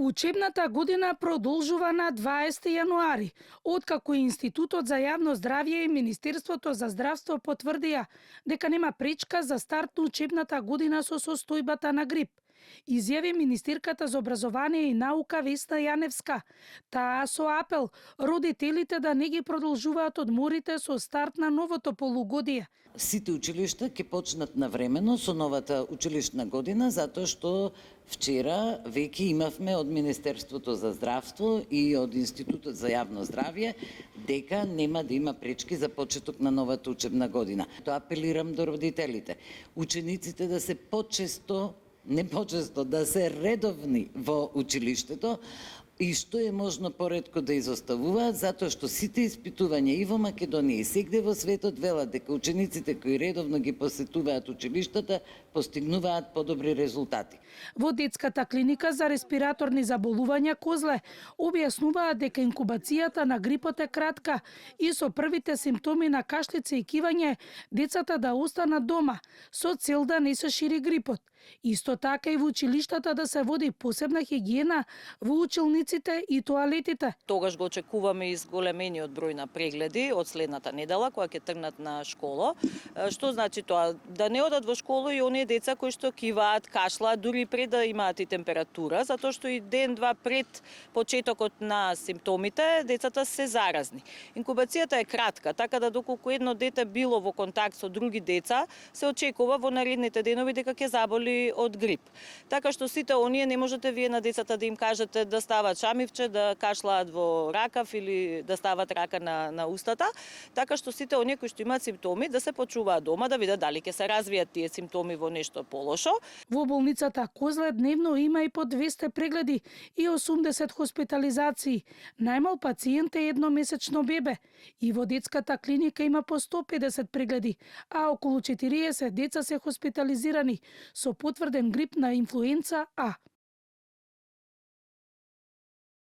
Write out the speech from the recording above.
Учебната година продолжува на 20 јануари, откако Институтот за јавно здравје и Министерството за здравство потврдија дека нема пречка за старт на учебната година со состојбата на грип, изјави министерката за образование и наука Весна Јаневска. Таа со апел родителите да не ги продолжуваат одморите со старт на новото полугодие. Сите училишта ќе почнат навремено со новата училишна година, затоа што вчера веќе имавме од Министерството за здравство и од Институтот за јавно здравје дека нема да има пречки за почеток на новата учебна година. Тоа апелирам до родителите. Учениците да се не почесто, да се редовни во училиштето и што е можно поретко да изоставуваат, затоа што сите испитувања и во Македонија и сегде во светот велат дека учениците кои редовно ги посетуваат училиштата постигнуваат подобри резултати. Во детската клиника за респираторни заболувања Козле објаснуваат дека инкубацијата на грипот е кратка и со првите симптоми на кашлица и кивање децата да останат дома со цел да не се шири грипот. Исто така и во училиштата да се води посебна хигиена во училниците и тоалетите. Тогаш го очекуваме изголемениот број на прегледи од следната недела кога ќе тргнат на школа. Што значи тоа? Да не одат во школа и оние деца кои што киваат, кашлаат, дури пред да имаат и температура, затоа што и ден-два пред почетокот на симптомите децата се заразни. Инкубацијата е кратка, така да доколку едно дете било во контакт со други деца, се очекува во наредните денови дека ќе заболи од грип. Така што сите оние не можете вие на децата да им кажете да стават шамивче, да кашлаат во ракав или да стават рака на устата, така што сите оние кои што имаат симптоми да се почуваат дома да видат дали ќе се развијат тие симптоми во нешто полошо. Во болницата Козле дневно има и по 200 прегледи и 80 хоспитализации. Најмал пациент е едномесечно бебе и во детската клиника има по 150 прегледи, а околу 40 деца се хоспитализирани со потврден грип на инфлуенца А.